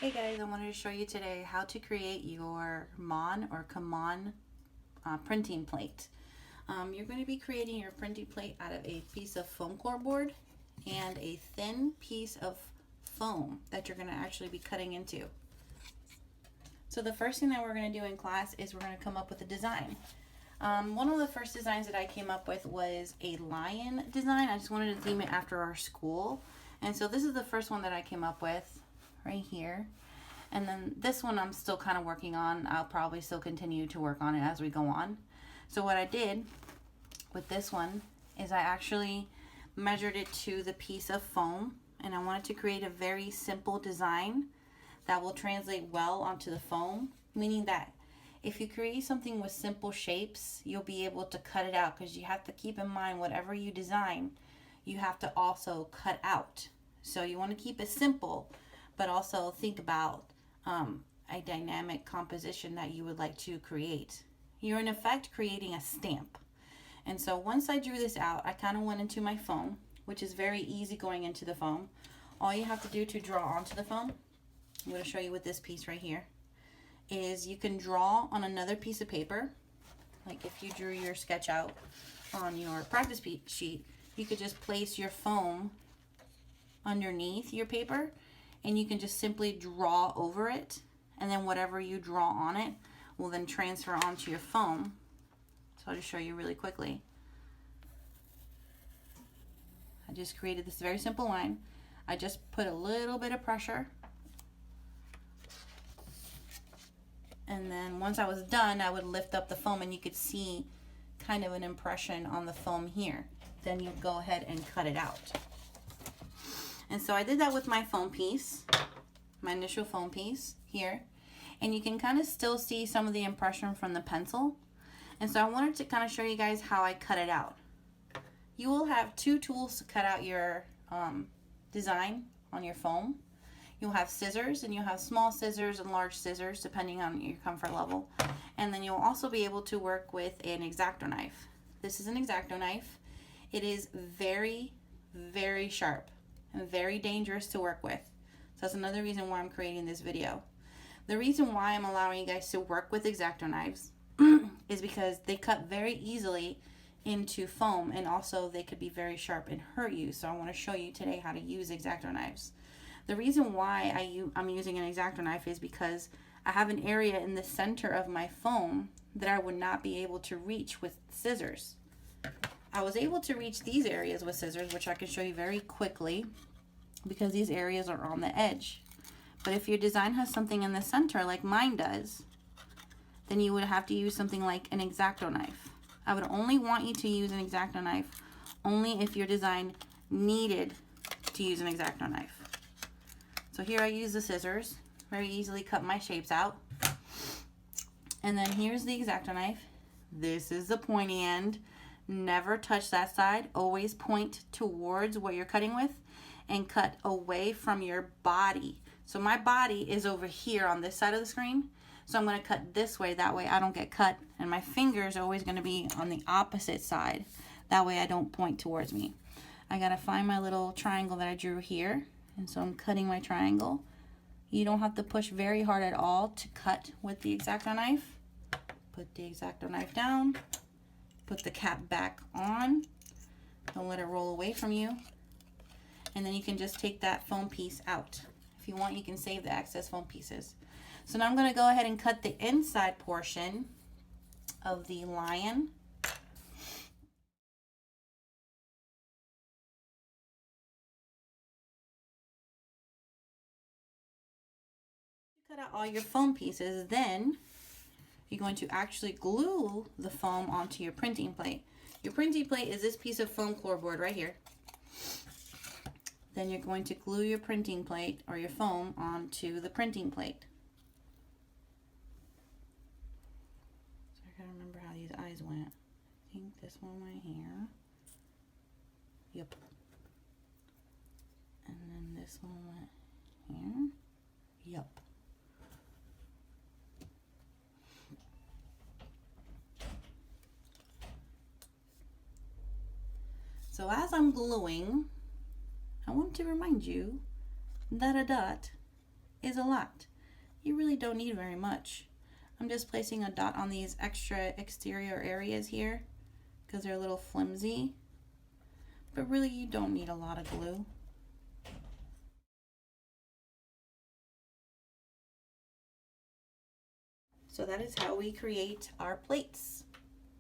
Hey guys, I wanted to show you today how to create your Mon or Kamon printing plate. You're going to be creating your printing plate out of a piece of foam core board and a thin piece of foam that you're going to actually be cutting into. So the first thing that we're going to do in class is we're going to come up with a design. One of the first designs that I came up with was a lion design. I just wanted to theme it after our school. And so this is the first one that I came up with right here. And then this one I'm still kind of working on. I'll probably still continue to work on it as we go on. So what I did with this one is I actually measured it to the piece of foam, and I wanted to create a very simple design that will translate well onto the foam, meaning that if you create something with simple shapes, you'll be able to cut it out, because you have to keep in mind whatever you design, you have to also cut out. So you want to keep it simple, but also think about a dynamic composition that you would like to create. You're in effect creating a stamp. And so once I drew this out, I kind of went into my foam, which is very easy going into the foam. All you have to do to draw onto the foam, I'm going to show you with this piece right here, is you can draw on another piece of paper. Like if you drew your sketch out on your practice sheet, you could just place your foam underneath your paper, and you can just simply draw over it, and then whatever you draw on it will then transfer onto your foam. So I'll just show you really quickly. I just created this very simple line. I just put a little bit of pressure, and then once I was done, I would lift up the foam and you could see kind of an impression on the foam here. Then you go ahead and cut it out. And so I did that with my foam piece, my initial foam piece here. And you can kind of still see some of the impression from the pencil. And so I wanted to kind of show you guys how I cut it out. You will have two tools to cut out your design on your foam. You'll have scissors, and you'll have small scissors and large scissors depending on your comfort level. And then you'll also be able to work with an X-Acto knife. This is an X-Acto knife. It is very, very sharp and very dangerous to work with. So that's another reason why I'm creating this video. The reason why I'm allowing you guys to work with X-Acto knives is because they cut very easily into foam, and also they could be very sharp and hurt you. So I want to show you today how to use X-Acto knives. The reason why I'm using an X-Acto knife is because I have an area in the center of my foam that I would not be able to reach with scissors. I was able to reach these areas with scissors, which I can show you very quickly because these areas are on the edge. But if your design has something in the center like mine does, then you would have to use something like an X-Acto knife. I would only want you to use an X-Acto knife only if your design needed to use an X-Acto knife. So here I use the scissors, very easily cut my shapes out. And then here's the X-Acto knife. This is the pointy end. Never touch that side. Always point towards what you're cutting with and cut away from your body. So my body is over here on this side of the screen. So I'm going to cut this way. That way I don't get cut. And my fingers are always going to be on the opposite side. That way I don't point towards me. I got to find my little triangle that I drew here. And so I'm cutting my triangle. You don't have to push very hard at all to cut with the X-Acto knife. Put the X-Acto knife down. Put the cap back on. Don't let it roll away from you. And then you can just take that foam piece out. If you want, you can save the excess foam pieces. So now I'm going to go ahead and cut the inside portion of the lion. Cut out all your foam pieces, then you're going to actually glue the foam onto your printing plate. Your printing plate is this piece of foam core board right here. Then you're going to glue your printing plate or your foam onto the printing plate. So I gotta remember how these eyes went. I think this one went here. Yep. And then this one went here. Yep. So as I'm gluing, I want to remind you that a dot is a lot. You really don't need very much. I'm just placing a dot on these extra exterior areas here because they're a little flimsy, but really you don't need a lot of glue. So that is how we create our plates.